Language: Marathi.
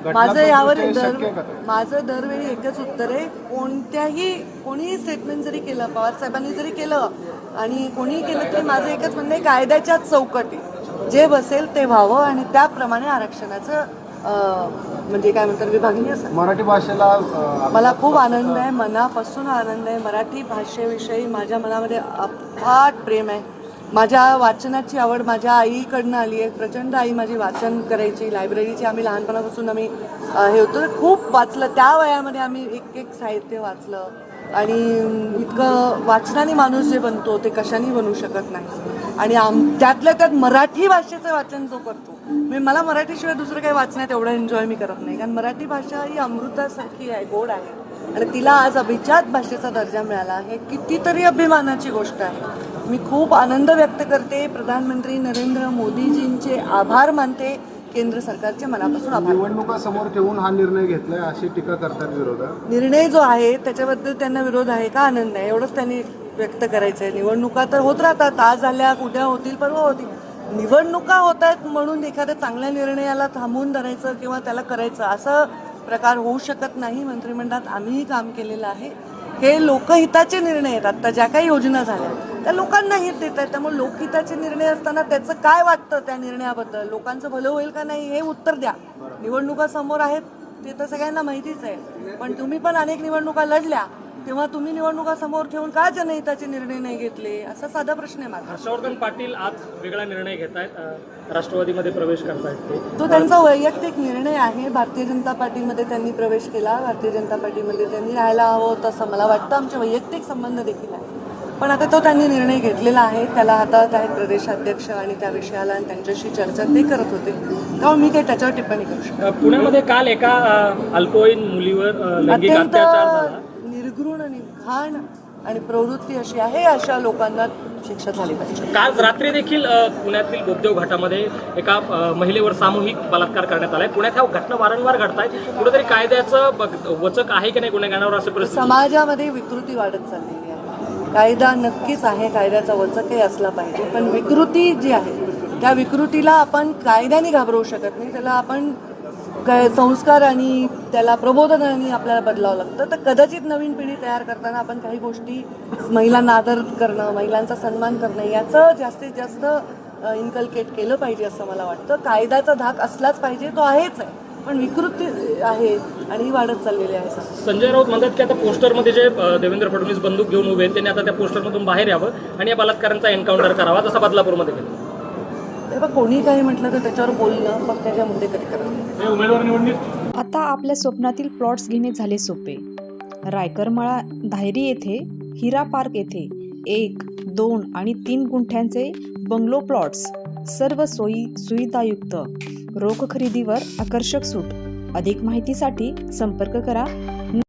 माझं यावर माझं दरवेळी एकच उत्तर आहे, कोणीही स्टेटमेंट जरी केलं, पवार साहेबांनी जरी केलं आणि कोणीही केलं तरी माझं एकच म्हणणं आहे, कायद्याच्याच चौकटी जे बसेल ते व्हावं आणि त्याप्रमाणे आरक्षणाचं म्हणजे काय म्हणतात विभागणी असेल. मराठी भाषेला मला खूप आनंद आहे, मनापासून आनंद आहे. मराठी भाषेविषयी माझ्या मनामध्ये अफाट प्रेम आहे. माझ्या वाचनाची आवड माझ्या आईकडनं आली आहे. प्रचंड आई माझी वाचन करायची, लायब्ररीची आम्ही लहानपणापासून आम्ही हे होतं, खूप वाचलं. त्या वयामध्ये आम्ही एक साहित्य वाचलं आणि इतकं वाचनाने माणूस जे बनतो ते कशाने बनू शकत नाही. आणि त्यातल्या त्यात मराठी भाषेचं वाचन जो करतो, मला मराठीशिवाय दुसरं काही वाचण्यात एवढं एन्जॉय मी करत नाही, कारण मराठी भाषा ही अमृतासारखी आहे, गोड आहे आणि तिला आज अभिजात भाषेचा दर्जा मिळाला हे कितीतरी अभिमानाची गोष्ट आहे. मी खूप आनंद व्यक्त करते. प्रधानमंत्री नरेंद्र मोदीजींचे आभार मानते, केंद्र सरकारचे मनापासून आभार. निवडणुका समोर ठेवून हा निर्णय घेतलाय अशी टीका करतात विरोधक. निर्णय जो आहे त्याच्याबद्दल त्यांना विरोध आहे का आनंद आहे एवढंच त्यांनी व्यक्त करायचं आहे. निवडणुका तर होत राहतात, आज झाल्या, उद्या होतील, परवा होतील. निवडणुका होत आहेत म्हणून एखाद्या चांगल्या निर्णयाला थांबवून धरायचं किंवा त्याला करायचं असं प्रकार होऊ शकत नाही. मंत्रिमंडळात आम्हीही काम केलेलं आहे. हे लोकहिताचे निर्णय आहेत. आता ज्या काही योजना झाल्या त्या लोकांना हित देत आहेत, त्यामुळे लोकहिताचे निर्णय असताना त्याचं काय वाटतं त्या निर्णयाबद्दल, लोकांचं भलं होईल का नाही हे उत्तर द्या. निवडणुका समोर आहेत ते तर सगळ्यांना माहितीच आहे, पण तुम्ही पण अनेक निवडणुका लढल्या, तेव्हा तुम्ही निवडणुका समोर ठेवून का जनहिताचे निर्णय नाही घेतले असा साधा प्रश्न आहे माझा. हर्षवर्धन पाटील आज वेगळा निर्णय घेत आहेत, राष्ट्रवादीमध्ये प्रवेश करतायत. तो त्यांचा वैयक्तिक निर्णय आहे. भारतीय जनता पार्टीमध्ये त्यांनी प्रवेश केला, भारतीय जनता पार्टीमध्ये त्यांनी राहायला हवं होतं असं मला वाटतं. आमचे वैयक्तिक संबंध देखील आहे, पण आता तो त्यांनी निर्णय घेतलेला आहे. त्याला हातात आहेत प्रदेशाध्यक्ष आणि त्या विषयाला आणि त्यांच्याशी चर्चा ते करत होते, त्यामुळे मी काही त्याच्यावर टिप्पणी करू शकतो. पुण्यामध्ये काल एका अल्पवयीन मुलीवर लैंगिक अत्याचार झाला. निर्घृण आणि घाण आणि प्रवृत्ती अशी आहे, अशा लोकांना शिक्षा झाली पाहिजे. काल रात्री देखील पुण्यातील बोगदेव घाटामध्ये एका महिलेवर सामूहिक बलात्कार करण्यात आलाय. पुण्यात ह्या घटना वारंवार घडतायत. कुठेतरी कायद्याचं वचक आहे की नाही गुन्हेगारांवर असे परिस्थिती. समाजामध्ये विकृती वाढत चाललेली आहे. कायदा नक्कीच आहे, कायद्याचा वचकही असला पाहिजे, पण विकृती जी आहे त्या विकृतीला आपण कायद्याने घाबरवू शकत नाही. त्याला आपण संस्कार आणि त्याला प्रबोधनाने आपल्याला बदलावं लागतं. तर कदाचित नवीन पिढी तयार करताना आपण काही गोष्टी, महिलांना आदर करणं, महिलांचा सन्मान करणं याचं जास्तीत जास्त इन्कल्केट केलं पाहिजे असं मला वाटतं. कायद्याचा धाक असलाच पाहिजे, तो आहेच आहे, पण विकृती आहे आणि ही वाढत चाललेली आहे. संजय राऊत म्हणतात की आता पोस्टरमध्ये जे देवेंद्र फडणवीस बंदूक घेऊन उभे आहेत त्यांनी आता त्या पोस्टरमधून बाहेर यावं आणि या बलात्कारांचा एन्काउंटर करावा, जसा बदलापूरमध्ये केलं. तेव्हा कोणी काही म्हटलं तर त्याच्यावर बोलणं मग त्याच्या मुद्दे कधी करावे. उमेदवार निवडणूक आता आपल्या स्वप्नातील प्लॉट्स घेणे झाले सोपे. रायकरमाळा धायरी येथे हिरा पार्क येथे 1, 2 आणि 3 गुंठ्यांचे बंगलो प्लॉट्स, सर्व सोयी सुविधायुक्त, रोख खरेदीवर आकर्षक सूट. अधिक माहितीसाठी संपर्क करा